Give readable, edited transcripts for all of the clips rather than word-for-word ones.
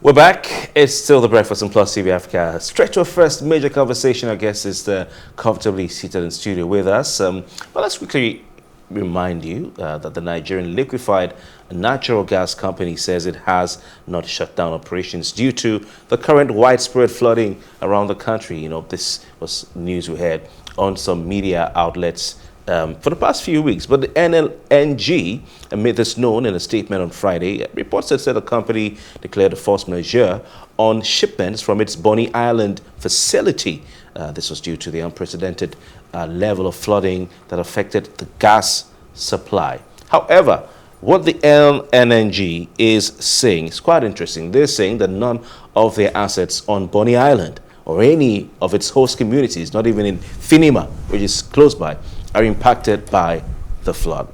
We're back. It's still the Breakfast on Plus TV Africa. Straight to our first major conversation. Our guest is comfortably seated in studio with us. But let's quickly remind you that the Nigerian liquefied natural gas company says it has not shut down operations due to the current widespread flooding around the country. You know, this was news we had on some media outlets for the past few weeks. But the NLNG made this known in a statement on Friday. Reports that said the company declared a force majeure on shipments from its Bonny Island facility. This was due to the unprecedented level of flooding that affected the gas supply. However, what the NLNG is saying is quite interesting. They're saying that none of their assets on Bonny Island or any of its host communities, not even in Finima, which is close by, are impacted by the flood.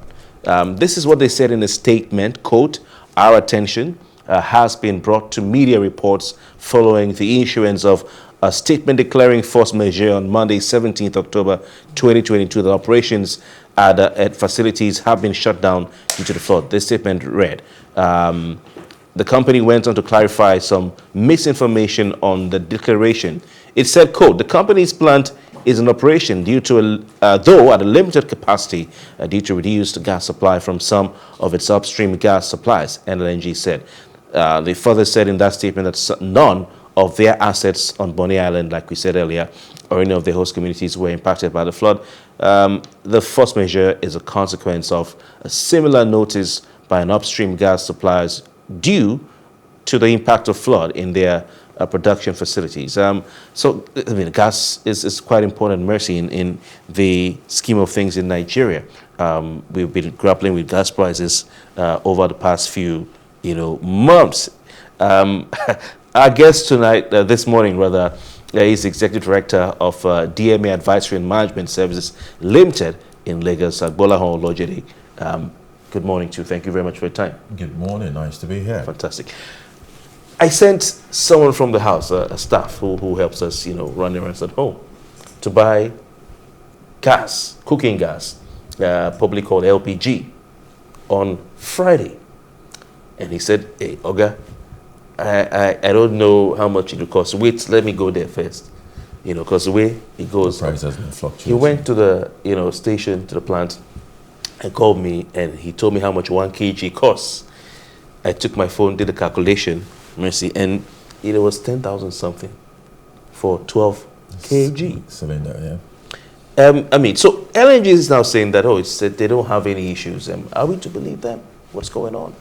This is what they said in a statement, quote, "Our attention has been brought to media reports following the issuance of a statement declaring force majeure on Monday, 17th October 2022, that operations at facilities have been shut down due to the flood." This statement read, the company went on to clarify some misinformation on the declaration. It said, quote, "The company's plant is in operation due to, though at a limited capacity due to reduced gas supply from some of its upstream gas supplies," NLNG said. They further said in that statement that none of their assets on Bonny Island, like we said earlier, or any of the host communities were impacted by the flood. The force majeure is a consequence of a similar notice by an upstream gas suppliers due to the impact of flood in their production facilities. So, I mean, gas is quite important, Mercy, in the scheme of things in Nigeria. We've been grappling with gas prices over the past few, months. Our guest tonight, this morning, rather, is Executive Director of DMA Advisory and Management Services Limited in Lagos, Gbolahan, Olojode. Good morning to you. Thank you very much for your time. Good morning. Nice to be here. Fantastic. I sent someone from the house, a staff who helps us, run errands at home, to buy gas, cooking gas, probably called LPG, on Friday. And he said, "Hey, Oga, I don't know how much it will cost. Wait, let me go there first." Because the way it goes, the price has been fluctuating. He went to the, station, to the plant, and called me, and he told me how much 1 kg costs. I took my phone, did the calculation, Mercy, and it was 10,000 something for 12 kg. Cylinder, yeah. So LNG is now saying that, they don't have any issues. Are we to believe them? What's going on?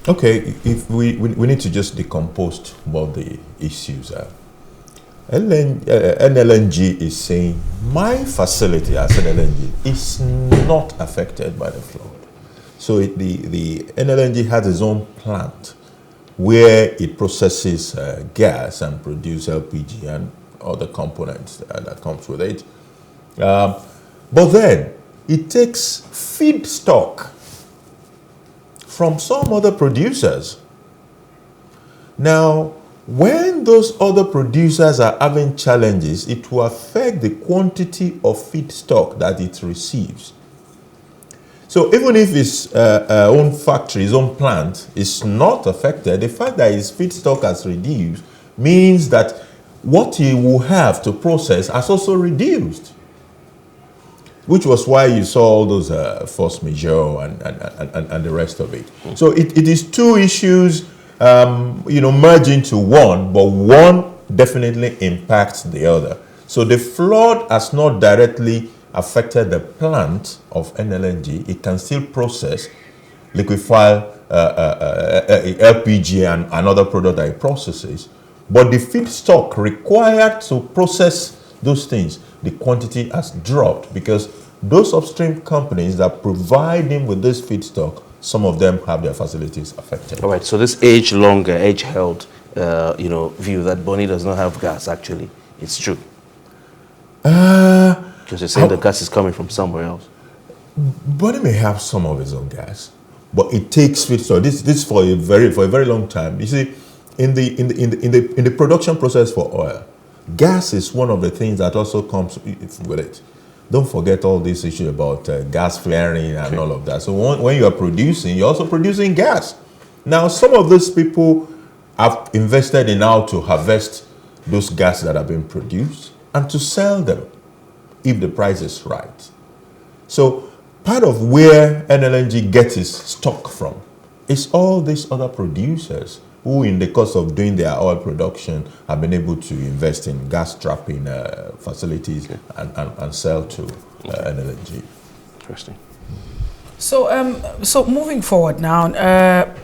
Okay, if we need to just decompose what the issues are. NLNG is saying my facility as NLNG is not affected by the flood. So the NLNG has its own plant where it processes gas and produces LPG and other components that comes with it. But then it takes feedstock from some other producers. Now, when those other producers are having challenges, it will affect the quantity of feedstock that it receives. So even if its own factory, its own plant is not affected, the fact that its feedstock has reduced means that what he will have to process has also reduced. Which was why you saw all those force majeure and the rest of it. So it is two issues, merge into one, but one definitely impacts the other. So the flood has not directly affected the plant of NLNG. It can still process liquefied LPG and another product that it processes. But the feedstock required to process those things, the quantity has dropped because those upstream companies that provide him with this feedstock, some of them have their facilities affected. All right, so this age-held, view that Bonny does not have gas, actually, it's true. Because you're saying the gas is coming from somewhere else. Bonny may have some of his own gas, but it takes feedstock. This for a very long time. You see, in the production process for oil, gas is one of the things that also comes with it. Don't forget all this issue about gas flaring and all of that. So when you are producing, you're also producing gas. Now, some of those people have invested in how to harvest those gas that have been produced and to sell them if the price is right. So part of where NLNG gets its stock from is all these other producers who, in the course of doing their oil production, have been able to invest in gas trapping facilities and sell to NLNG. Interesting. So moving forward now,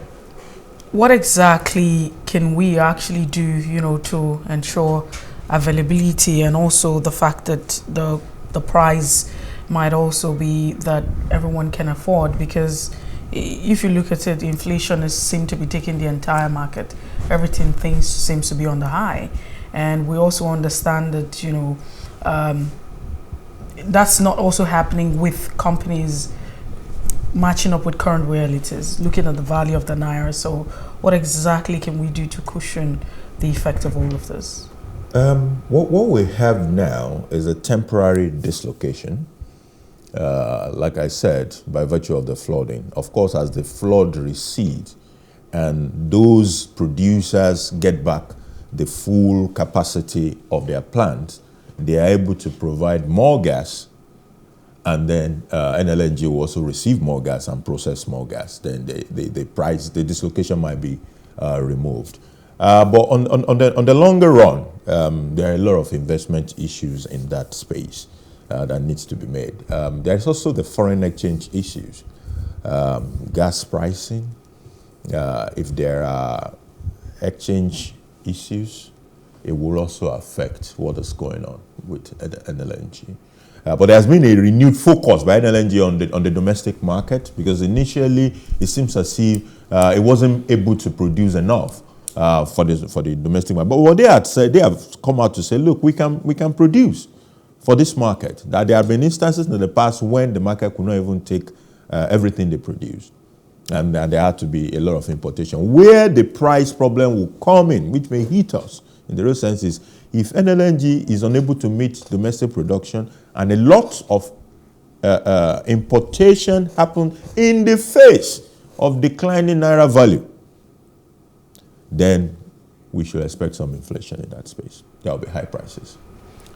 what exactly can we actually do, you know, to ensure availability, and also the fact that the price might also be that everyone can afford? Because if you look at it, inflation seems to be taking the entire market. Everything seems to be on the high, and we also understand that, you know, that's not also happening with companies matching up with current realities, looking at the value of the naira. So what exactly can we do to cushion the effect of all of this? What we have now is a temporary dislocation, like I said, by virtue of the flooding. Of course, as the flood recedes and those producers get back the full capacity of their plants, they are able to provide more gas, and then NLNG will also receive more gas and process more gas. Then the dislocation might be removed. But on the longer run, there are a lot of investment issues in that space that needs to be made. There's also the foreign exchange issues, gas pricing. If there are exchange issues, it will also affect what is going on with NLNG. But there has been a renewed focus by NLNG on the domestic market, because initially it seems as if it wasn't able to produce enough for the domestic market. But what they had said, they have come out to say, look, we can produce for this market. That there have been instances in the past when the market could not even take everything they produced, and there had to be a lot of importation. Where the price problem will come in, which may hit us in the real sense, is if NLNG is unable to meet domestic production and a lot of importation happen in the face of declining naira value, then we should expect some inflation in that space. There will be high prices.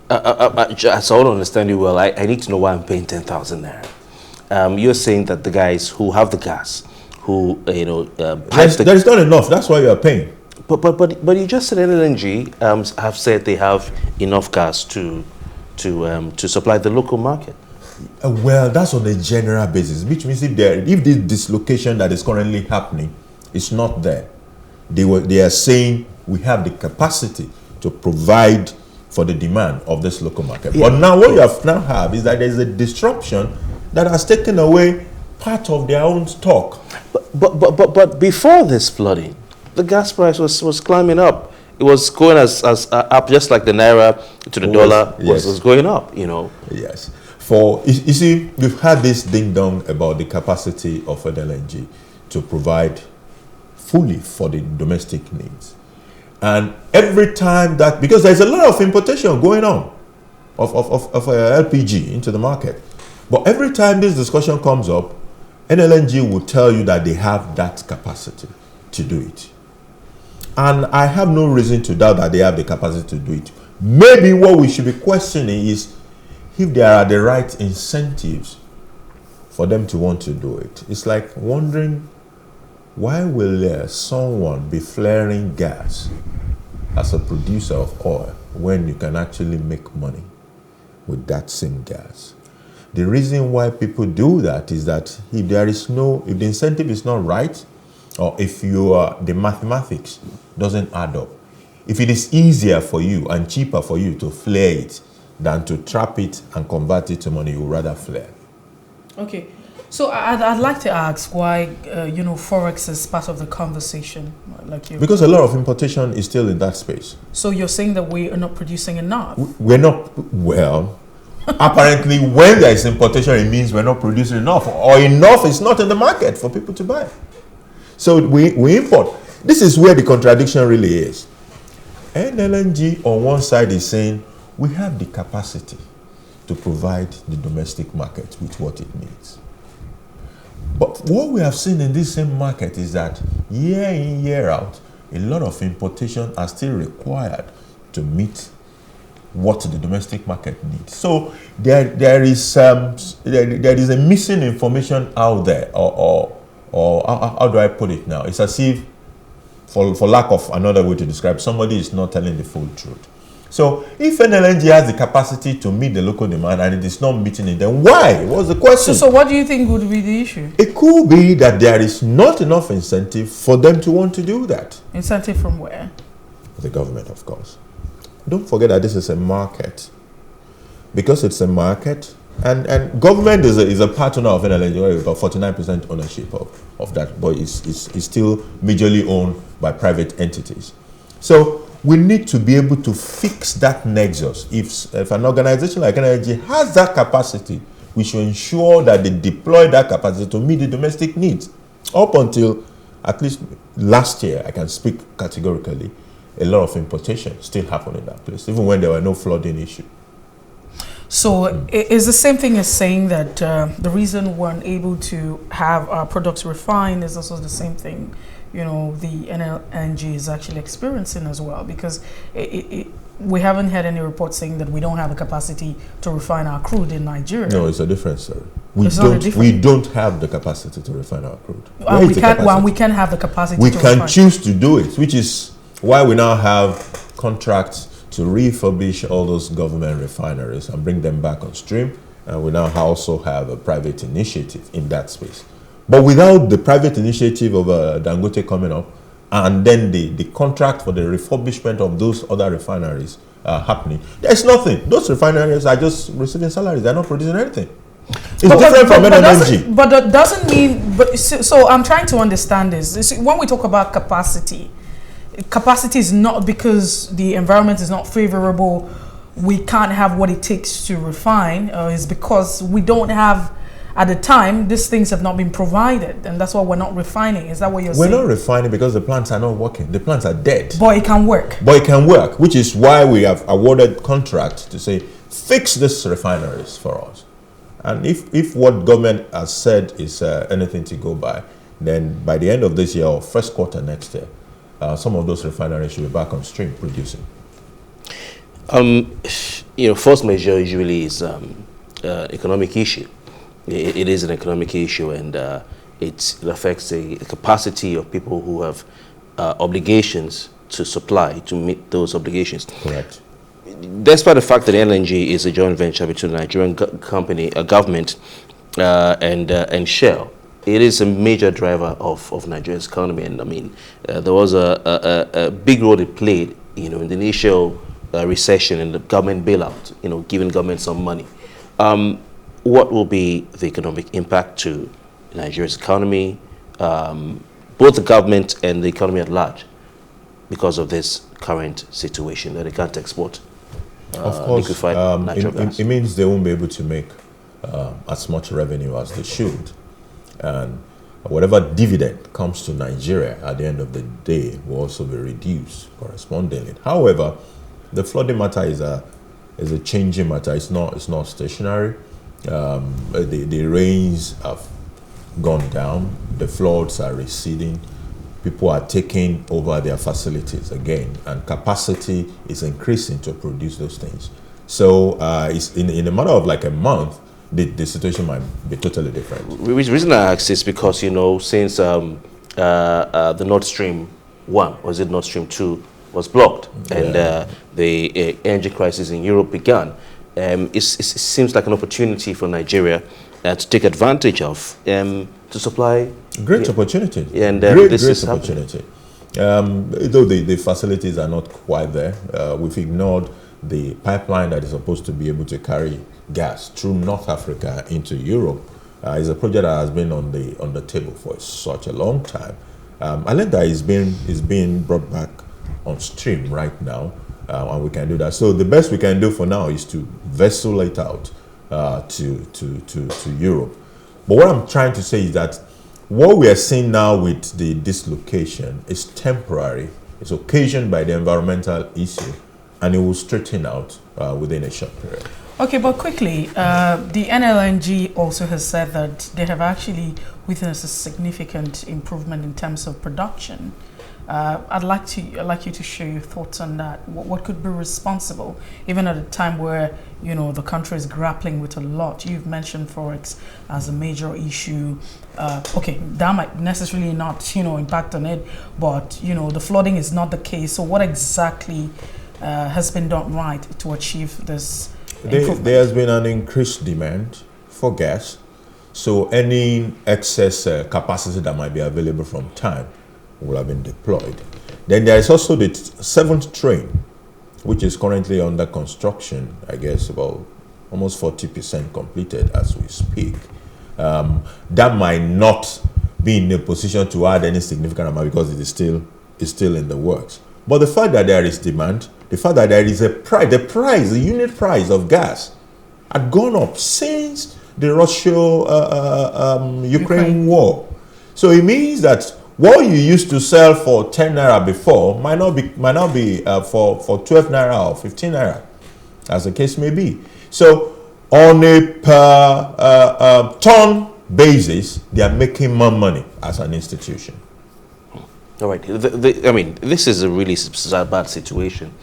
So I don't understand you well. I need to know why I'm paying 10,000 naira. You're saying that the guys who have the gas, who there's not enough. That's why you are paying. But you just said NLNG have said they have enough gas to supply the local market. Well, that's on a general basis, which means if this dislocation that is currently happening is not there, they are saying we have the capacity to provide for the demand of this local market. Yeah. But now what you have is that there's a disruption that has taken away part of their own stock. But before this flooding, the gas price was climbing up. It was going as up, just like the naira to the dollar was going up, you know. Yes. You see, we've had this ding-dong about the capacity of NLNG to provide fully for the domestic needs. And every time that, because there's a lot of importation going on of LPG into the market, but every time this discussion comes up, NLNG will tell you that they have that capacity to do it. And I have no reason to doubt that they have the capacity to do it. Maybe what we should be questioning is if there are the right incentives for them to want to do it. It's like wondering, why will someone be flaring gas as a producer of oil when you can actually make money with that same gas? The reason why people do that is that if the incentive is not right, or if the mathematics doesn't add up, if it is easier for you and cheaper for you to flare it than to trap it and convert it to money, you would rather flare. Okay, so I'd like to ask why Forex is part of the conversation, because a lot of importation is still in that space. So you're saying that we are not producing enough? We're not. Well, apparently, when there is importation, it means we're not producing enough, or enough is not in the market for people to buy. So we import. This is where the contradiction really is. NLNG on one side is saying we have the capacity to provide the domestic market with what it needs. But what we have seen in this same market is that year in, year out, a lot of importation are still required to meet what the domestic market needs. So there is a missing information out there, or how do I put it now? It's as if, for lack of another way to describe, somebody is not telling the full truth. So if NLNG has the capacity to meet the local demand and it is not meeting it, then why? What's the question? So what do you think would be the issue? It could be that there is not enough incentive for them to want to do that. Incentive from where? The government, of course. Don't forget that this is a market. Because it's a market, and government is a partner of NLNG, where we've got 49% ownership of that, but it's still majorly owned by private entities. So we need to be able to fix that nexus. If an organization like NLNG has that capacity, we should ensure that they deploy that capacity to meet the domestic needs. Up until at least last year, I can speak categorically, a lot of importation still happened in that place, even when there were no flooding issue. So is the same thing as saying that the reason we're unable to have our products refined is also the same thing, the NLNG is actually experiencing as well, because we haven't had any reports saying that we don't have the capacity to refine our crude in Nigeria. No, it's a different story. We don't have the capacity to refine our crude. We can have the capacity we to can refine. Choose to do it, which is why we now have contracts to refurbish all those government refineries and bring them back on stream. And we now also have a private initiative in that space. But without the private initiative of Dangote coming up, and then the contract for the refurbishment of those other refineries happening, there's nothing. Those refineries are just receiving salaries. They're not producing anything. It's different from NLNG. But that doesn't mean... So I'm trying to understand this. When we talk about capacity is not because the environment is not favorable, we can't have what it takes to refine. It's because we don't have, at the time, these things have not been provided, and that's why we're not refining. Is that what you're saying? We're not refining because the plants are not working. The plants are dead. But it can work. But it can work, which is why we have awarded contracts to say, fix these refineries for us. And if what government has said is anything to go by, then by the end of this year or first quarter next year, some of those refineries should be back on stream producing. Force majeure usually is economic issue. It is an economic issue, and it affects the capacity of people who have obligations to supply to meet those obligations. Correct. Despite the fact that NLNG is a joint venture between the Nigerian government and Shell, it is a major driver of Nigeria's economy, and I mean, there was a big role it played, in the initial recession and the government bailout, giving government some money. What will be the economic impact to Nigeria's economy, both the government and the economy at large, because of this current situation that they can't export liquefied natural gas? It means they won't be able to make as much revenue as they should. And whatever dividend comes to Nigeria at the end of the day will also be reduced correspondingly. However, the flooding matter is a changing matter. It's not stationary. The rains have gone down. The floods are receding. People are taking over their facilities again, and capacity is increasing to produce those things. So it's in a matter of like a month, the situation might be totally different. The reason I ask is because, since the Nord Stream 1, or is it Nord Stream 2, was blocked, and the energy crisis in Europe began, it seems like an opportunity for Nigeria to take advantage of, to supply. Great opportunity. And great opportunity. Though the facilities are not quite there, we've ignored the pipeline that is supposed to be able to carry gas through North Africa into Europe. Is a project that has been on the table for such a long time. I learned that is being brought back on stream right now, and we can do that. So the best we can do for now is to vessel it out to Europe. But what I'm trying to say is that what we are seeing now with the dislocation is temporary. It's occasioned by the environmental issue, and it will straighten out within a short period. Okay, but quickly, the NLNG also has said that they have actually witnessed a significant improvement in terms of production. I'd like you to share your thoughts on that. What could be responsible, even at a time where the country is grappling with a lot? You've mentioned forex as a major issue. Okay, that might necessarily not impact on it, but the flooding is not the case. So what exactly has been done right to achieve this improvement? There has been an increased demand for gas, so any excess capacity that might be available from time will have been deployed. Then there is also the 7th train, which is currently under construction, I guess about almost 40% completed as we speak. That might not be in a position to add any significant amount because it is still in the works. But the fact that there is demand, the fact that there is a price, the unit price of gas had gone up since the Russia-Ukraine war. So it means that what you used to sell for 10 naira before might not be for 12 naira or 15 naira, as the case may be. So on a per ton basis, they are making more money as an institution. All right. I mean, this is a really bad situation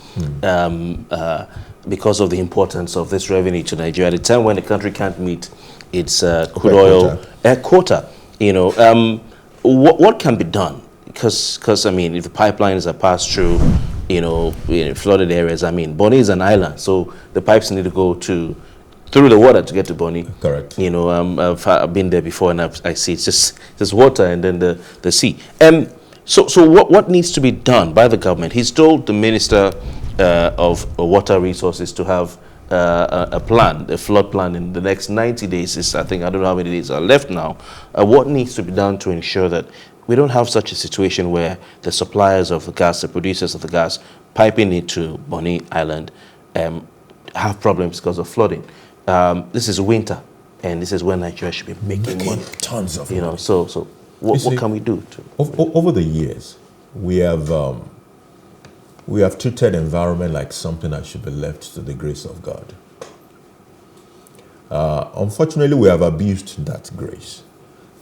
because of the importance of this revenue to Nigeria at a time when the country can't meet its crude oil quota. What can be done? Because I mean, if the pipelines are passed through, flooded areas, I mean, Bonny is an island, so the pipes need to go through the water to get to Bonny. Correct. I've been there before, and I see it's just water and then the sea. So what needs to be done by the government? He's told the Minister of Water Resources to have a flood plan in the next 90 days. I don't know how many days are left now. What needs to be done to ensure that we don't have such a situation where the suppliers of the gas, the producers of the gas, piping into Bonny Island have problems because of flooding? This is winter, and this is when Nigeria should be making money. Tons of money. So what can we do? Over the years, we have treated environment like something that should be left to the grace of God. Unfortunately, we have abused that grace.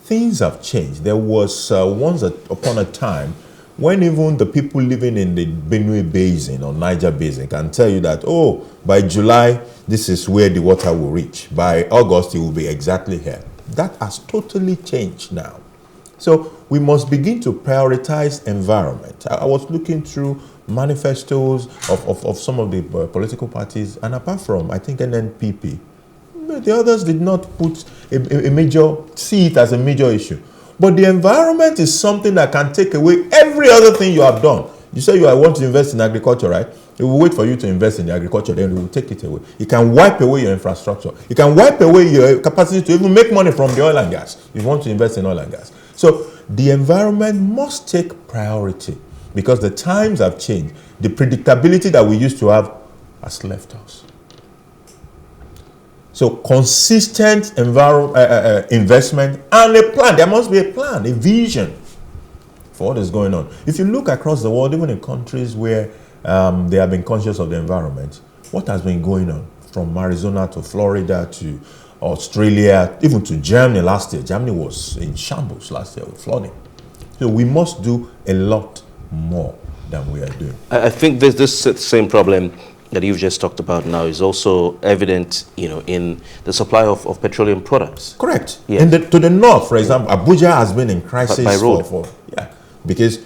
Things have changed. There was once upon a time when even the people living in the Benue Basin or Niger Basin can tell you that, by July, this is where the water will reach. By August, it will be exactly here. That has totally changed now. So we must begin to prioritize environment. I was looking through manifestos of some of the political parties, and apart from, I think, NNPP, the others did not see it as a major issue. But the environment is something that can take away every other thing you have done. You say you want to invest in agriculture, right? It will wait for you to invest in the agriculture, then it will take it away. It can wipe away your infrastructure. It can wipe away your capacity to even make money from the oil and gas if you want to invest in oil and gas. So the environment must take priority because the times have changed. The predictability that we used to have has left us. So consistent investment and a plan. There must be a plan, a vision for what is going on. If you look across the world, even in countries where they have been conscious of the environment, what has been going on from Arizona to Florida to Australia, even to Germany last year. Germany was in shambles last year with flooding. So we must do a lot more than we are doing. I think this same problem that you've just talked about now is also evident, in the supply of petroleum products. Correct. Yes. To the north, for example, Abuja has been in crisis by road. Because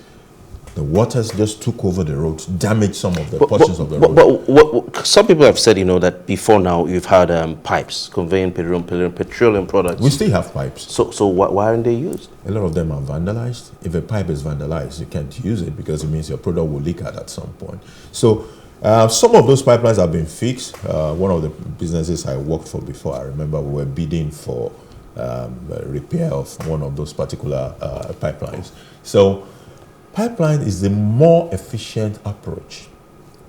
the waters just took over the roads, damaged some of the portions of the road. But some people have said, that before now you've had pipes conveying petroleum products. We still have pipes. So why aren't they used? A lot of them are vandalized. If a pipe is vandalized, you can't use it because it means your product will leak out at some point. So some of those pipelines have been fixed. One of the businesses I worked for before, I remember we were bidding for repair of one of those particular pipelines. So pipeline is the more efficient approach.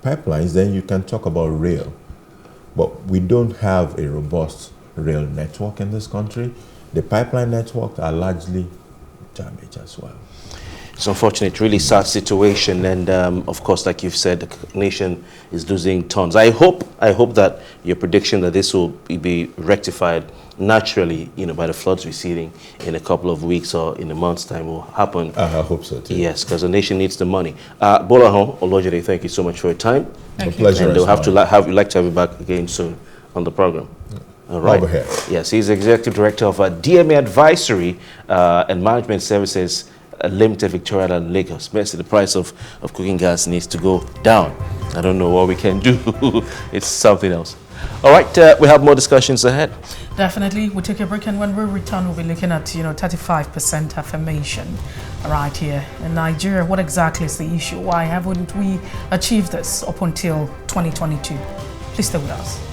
Pipelines, then you can talk about rail. But we don't have a robust rail network in this country. The pipeline network are largely damaged as well. It's unfortunate, really sad situation, and of course, like you've said, the nation is losing tons. I hope that your prediction that this will be rectified naturally, by the floods receding in a couple of weeks or in a month's time will happen. I hope so too. Yes, because the nation needs the money. Gbolahan, Olojode, thank you so much for your time. Thank you. Pleasure. And they'll have to we'd like to have you back again soon on the program. All right. Over here. Yes, he's Executive Director of DMA Advisory and Management Services Limited, Victoria and Lagos. Basically, the price of cooking gas needs to go down. I don't know what we can do. It's something else. All right, we have more discussions ahead. Definitely. We'll take a break, and when we return, we'll be looking at, 35% affirmation right here in Nigeria. What exactly is the issue? Why haven't we achieved this up until 2022? Please stay with us.